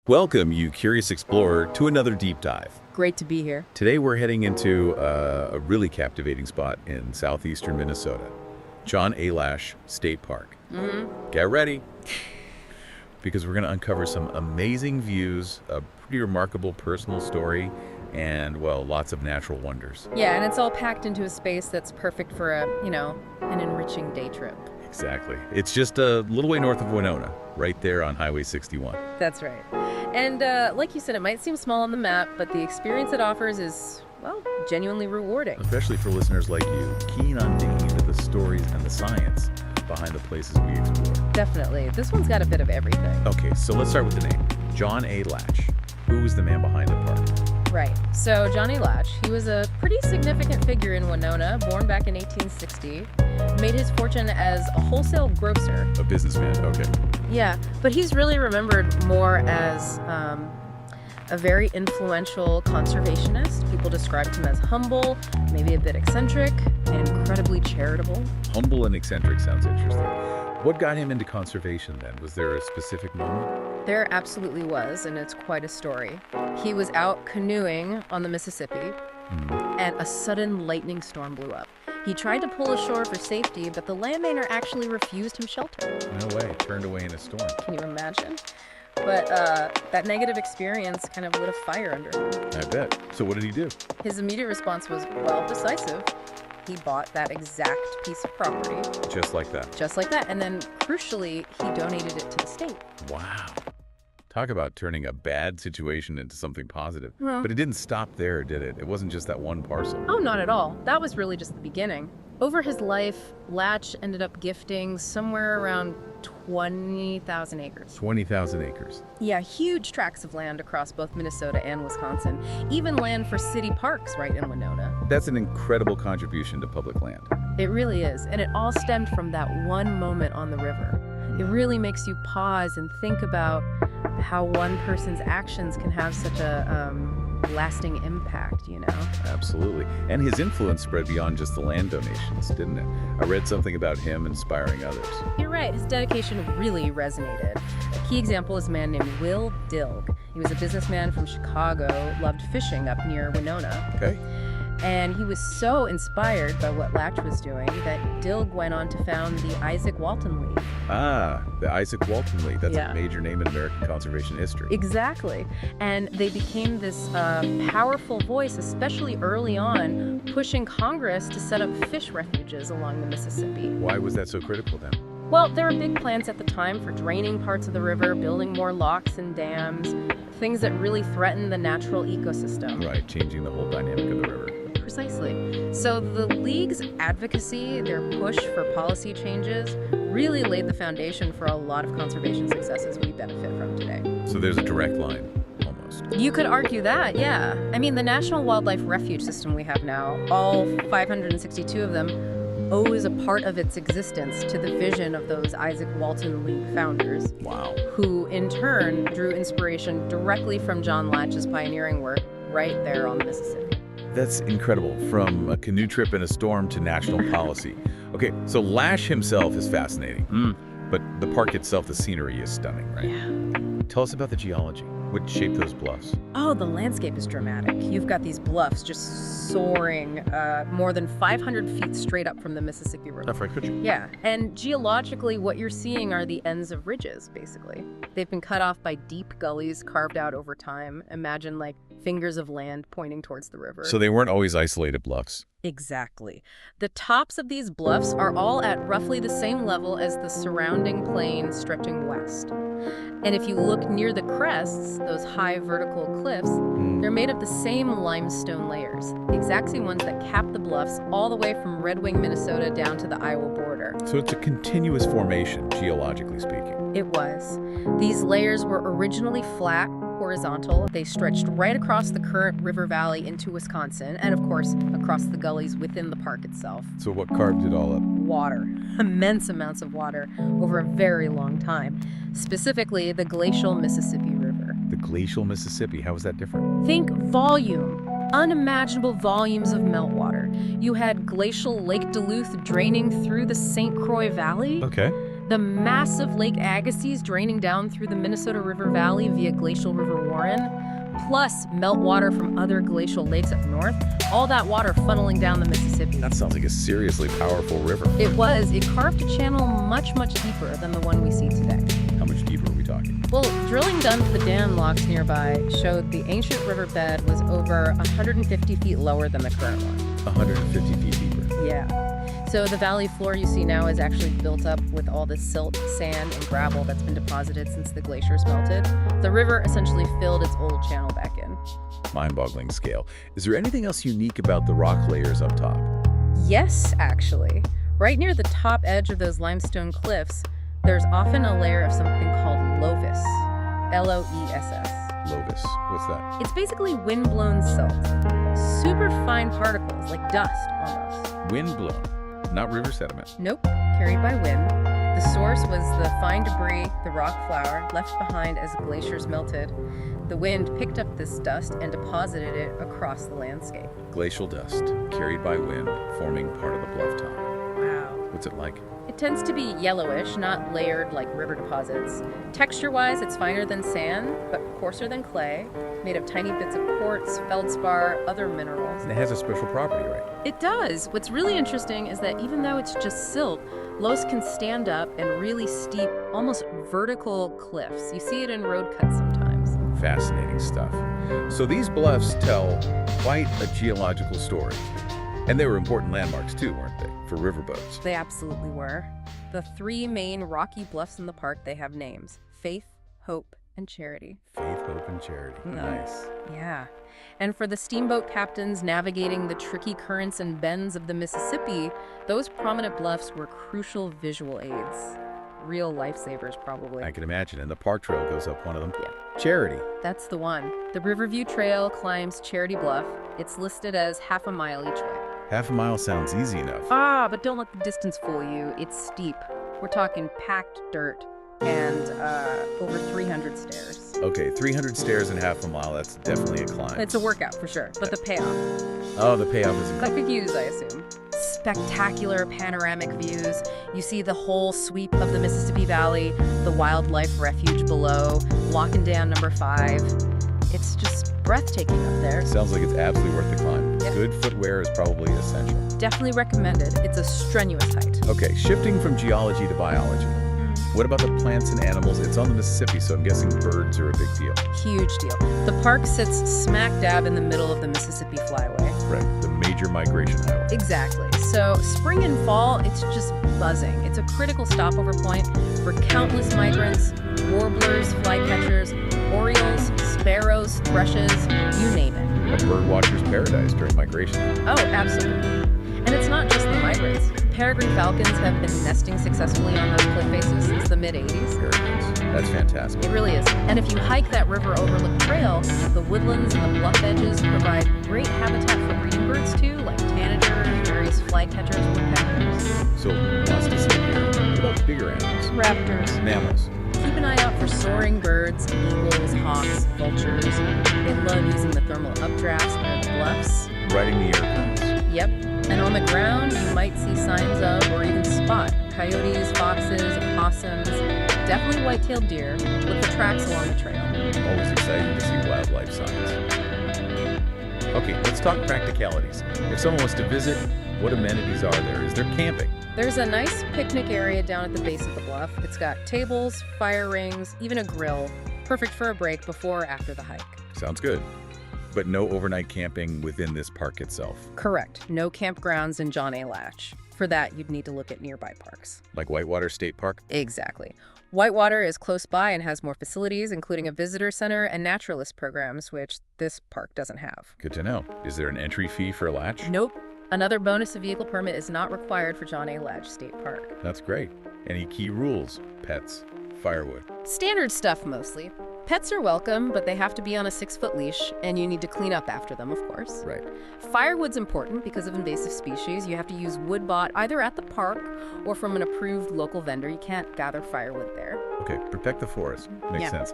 Welcome, you curious explorer, to another deep dive. Great to be here. Today we're heading into a really captivating spot in southeastern Minnesota, John Latsch State Park. Get ready, because we're going to uncover some amazing views, a pretty remarkable personal story, and, well, lots of natural wonders. Yeah, and it's all packed into a space that's perfect for an enriching day trip. Exactly. It's just a little way north of Winona, right there on Highway 61. That's right. And like you said, it might seem small on the map, but the experience it offers is, well, genuinely rewarding. Especially for listeners like you, keen on digging into the stories and the science behind the places we explore. Definitely. This one's got a bit of everything. Okay, so let's start with the name. John Latsch. Who was the man behind the park? Right. So John Latsch, he was a pretty significant figure in Winona, born back in 1860, made his fortune as a wholesale grocer. A businessman, okay. Yeah, but he's really remembered more as a very influential conservationist. People described him as humble, maybe a bit eccentric, and incredibly charitable. Humble and eccentric sounds interesting. What got him into conservation then? Was there a specific moment? There absolutely was, and it's quite a story. He was out canoeing on the Mississippi, and a sudden lightning storm blew up. He tried to pull ashore for safety, but the landowner actually refused him shelter. No way, turned away in a storm. Can you imagine? But that negative experience kind of lit a fire under him. I bet. So what did he do? His immediate response was, well, decisive. He bought that exact piece of property. Just like that? Just like that. And then, crucially, he donated it to the state. Wow. Talk about turning a bad situation into something positive. Well, But it didn't stop there, did it? It wasn't just that one parcel. oh, not at all. That was really just the beginning. Over his life, Latch ended up gifting somewhere around 20,000 acres. 20,000 acres. Yeah, huge tracts of land across both Minnesota and Wisconsin. Even land for city parks right in Winona. That's an incredible contribution to public land. It really is. And it all stemmed from that one moment on the river. It really makes you pause and think about how one person's actions can have such a lasting impact, you know? Absolutely. And his influence spread beyond just the land donations, didn't it? I read something about him inspiring others. You're right. His dedication really resonated. A key example is a man named Will Dilg. He was a businessman from Chicago, loved fishing up near Winona. Okay. And he was so inspired by what Latch was doing that Dilg went on to found the Isaac Walton League. Ah, the Isaac Walton League. That's Yeah. a major name in American conservation history. Exactly. And they became this powerful voice, especially early on, pushing Congress to set up fish refuges along the Mississippi. Why was that so critical then? Well, there were big plans at the time for draining parts of the river, building more locks and dams, things that really threatened the natural ecosystem. Right, changing the whole dynamic of the river. Precisely. So the League's advocacy, their push for policy changes, really laid the foundation for a lot of conservation successes we benefit from today. So there's a direct line, almost. You could argue that, yeah. I mean, the National Wildlife Refuge system we have now, all 562 of them, owes a part of its existence to the vision of those Isaac Walton League founders. Wow. Who, in turn, drew inspiration directly from John Latch's pioneering work right there on the Mississippi. That's incredible. From a canoe trip in a storm to national policy. Okay, so Latch himself is fascinating. But the park itself, the scenery is stunning, right? Yeah. Tell us about the geology. What shaped those bluffs? Oh, the landscape is dramatic. You've got these bluffs just soaring more than 500 feet straight up from the Mississippi River. Tough, right, could you? Yeah, and geologically, what you're seeing are the ends of ridges, basically. They've been cut off by deep gullies carved out over time. Imagine, like, fingers of land pointing towards the river. So they weren't always isolated bluffs. Exactly. The tops of these bluffs are all at roughly the same level as the surrounding plain stretching west. And if you look near the crests, those high vertical cliffs, they're made of the same limestone layers, the exact same ones that cap the bluffs all the way from Red Wing, Minnesota down to the Iowa border. So it's a continuous formation, geologically speaking. It was. These layers were originally flat, horizontal. They stretched right across the current river valley into Wisconsin, and of course, across the gullies within the park itself. So what carved it all up? Water. Immense amounts of water over a very long time. Specifically, the glacial Mississippi River. The glacial Mississippi, how is that different? Think volume. Unimaginable volumes of meltwater. You had glacial Lake Duluth draining through the St. Croix Valley. Okay. The massive Lake Agassiz draining down through the Minnesota River Valley via Glacial River Warren, plus meltwater from other glacial lakes up north, all that water funneling down the Mississippi. That sounds like a seriously powerful river. It was. It carved a channel much, much deeper than the one we see today. How much deeper are we talking? Well, drilling done to the dam locks nearby showed the ancient riverbed was over 150 feet lower than the current one. 150 feet deeper. Yeah. So the valley floor you see now is actually built up with all the silt, sand, and gravel that's been deposited since the glaciers melted. The river essentially filled its old channel back in. Mind-boggling scale. Is there anything else unique about the rock layers up top? Yes, actually. Right near the top edge of those limestone cliffs, there's often a layer of something called loess. L-O-E-S-S. Loess. What's that? It's basically wind-blown silt. Super fine particles, like dust almost. Wind-blown. Not river sediment. Nope, carried by wind. The source was the fine debris, the rock flour, left behind as glaciers melted. The wind picked up this dust and deposited it across the landscape. Glacial dust, carried by wind, forming part of the bluff top. Wow. What's it like? It tends to be yellowish, not layered like river deposits. Texture-wise, it's finer than sand, but coarser than clay, made of tiny bits of quartz, feldspar, other minerals. And it has a special property, right? It does. What's really interesting is that even though it's just silt, loess can stand up in really steep, almost vertical cliffs. You see it in road cuts sometimes. Fascinating stuff. So these bluffs tell quite a geological story. And they were important landmarks too, weren't they, for riverboats? They absolutely were. The three main rocky bluffs in the park, they have names: Faith, Hope, and Charity. Faith, Hope, and Charity. Nice. Yeah. And for the steamboat captains navigating the tricky currents and bends of the Mississippi, those prominent bluffs were crucial visual aids. Real lifesavers, probably. I can imagine. And the park trail goes up one of them. Yeah. Charity. That's the one. The Riverview Trail climbs Charity Bluff. It's listed as half a mile each way. Half a mile sounds easy enough. But don't let the distance fool you. It's steep. We're talking packed dirt and over 300 stairs. Okay, 300 stairs and half a mile, that's definitely a climb. It's a workout for sure, but the payoff. Oh, the payoff is incredible. Like the views, I assume. Spectacular panoramic views. You see the whole sweep of the Mississippi Valley, the wildlife refuge below, walking down number 5. It's just breathtaking up there. Sounds like it's absolutely worth the climb. Yep. Good footwear is probably essential. Definitely recommended. It's a strenuous height. Okay, shifting from geology to biology. What about the plants and animals? It's on the Mississippi, so I'm guessing birds are a big deal. Huge deal. The park sits smack dab in the middle of the Mississippi Flyway. Right, the major migration highway. Exactly. So spring and fall, it's just buzzing. It's a critical stopover point for countless migrants, warblers, flycatchers, orioles, sparrows, thrushes, you name it. A birdwatcher's paradise during migration. Oh, absolutely. And it's not just the migrants. Peregrine falcons have been nesting successfully on those cliff faces since the mid-'80s. Peregrines. That's fantastic. It really is. And if you hike that river overlook trail, the woodlands and the bluff edges provide great habitat for breeding birds too, like tanagers, various flycatchers, woodpeckers. So, wants to see here. What about bigger animals? Raptors. Mammals. Keep an eye out for soaring birds, eagles, hawks, vultures. They love using the thermal updrafts near the bluffs. Riding the air currents. Yep. And on the ground, you might see signs of, or even spot, coyotes, foxes, opossums, definitely white-tailed deer, with the tracks along the trail. Always exciting to see wildlife signs. Okay, let's talk practicalities. If someone wants to visit, what amenities are there? Is there camping? There's a nice picnic area down at the base of the bluff. It's got tables, fire rings, even a grill. Perfect for a break before or after the hike. Sounds good. But no overnight camping within this park itself. Correct. No campgrounds in John Latsch. For that, you'd need to look at nearby parks. Like Whitewater State Park? Exactly. Whitewater is close by and has more facilities, including a visitor center and naturalist programs, which this park doesn't have. Good to know. Is there an entry fee for Latch? Nope. Another bonus, a vehicle permit is not required for John Latsch State Park. That's great. Any key rules? Pets, firewood. Standard stuff mostly. Pets are welcome, but they have to be on a 6-foot leash, and you need to clean up after them, of course. Right. Firewood's important because of invasive species. You have to use wood bought either at the park or from an approved local vendor. You can't gather firewood there. Okay, protect the forest. Makes sense.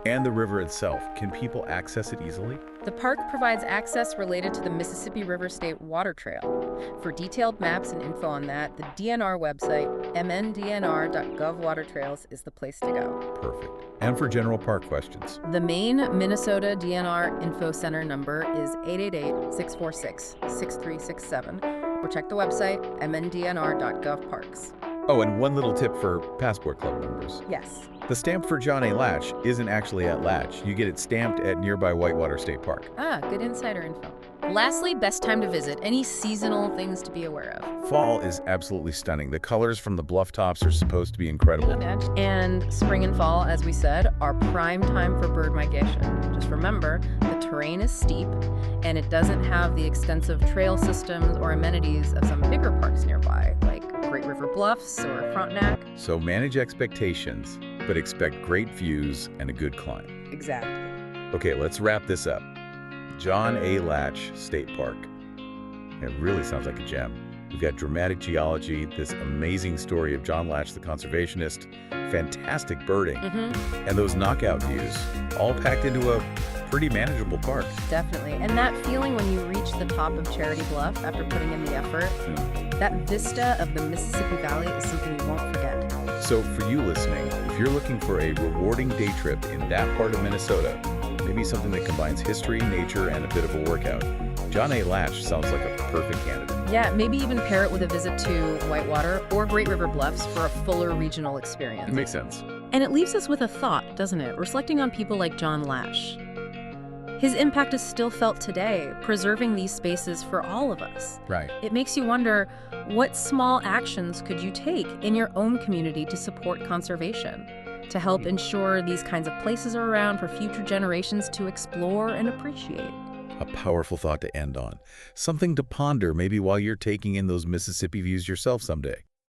And the river itself. Can people access it easily? The park provides access related to the Mississippi River State Water Trail. For detailed maps and info on that, the DNR website, mndnr.gov Water Trails, is the place to go. Perfect. And for general park questions? The main Minnesota DNR Info Center number is 888-646-6367, or check the website, mndnr.gov Parks. Oh, and one little tip for Passport Club members. Yes. The stamp for John A. Latch isn't actually at Latch. You get it stamped at nearby Whitewater State Park. Ah, good insider info. Lastly, best time to visit. Any seasonal things to be aware of? Fall is absolutely stunning. The colors from the bluff tops are supposed to be incredible. And spring and fall, as we said, are prime time for bird migration. Just remember, the terrain is steep, and it doesn't have the extensive trail systems or amenities of some bigger parks nearby, like Great River Bluffs or Frontenac. So manage expectations, but expect great views and a good climb. Exactly. Okay, let's wrap this up. John A. Latsch State Park. It really sounds like a gem. We've got dramatic geology, this amazing story of John Latsch the conservationist, fantastic birding, and those knockout views, all packed into a pretty manageable park. Definitely. And that feeling when you reach the top of Charity Bluff after putting in the effort, that vista of the Mississippi Valley is something you won't forget. So for you listening, if you're looking for a rewarding day trip in that part of Minnesota, maybe something that combines history, nature, and a bit of a workout, John A. Latsch sounds like a perfect candidate. Yeah, maybe even pair it with a visit to Whitewater or Great River Bluffs for a fuller regional experience. It makes sense. And it leaves us with a thought, doesn't it? Reflecting on people like John Latsch. His impact is still felt today, preserving these spaces for all of us. Right. It makes you wonder, what small actions could you take in your own community to support conservation, to help ensure these kinds of places are around for future generations to explore and appreciate? A powerful thought to end on. Something to ponder maybe while you're taking in those Mississippi views yourself someday.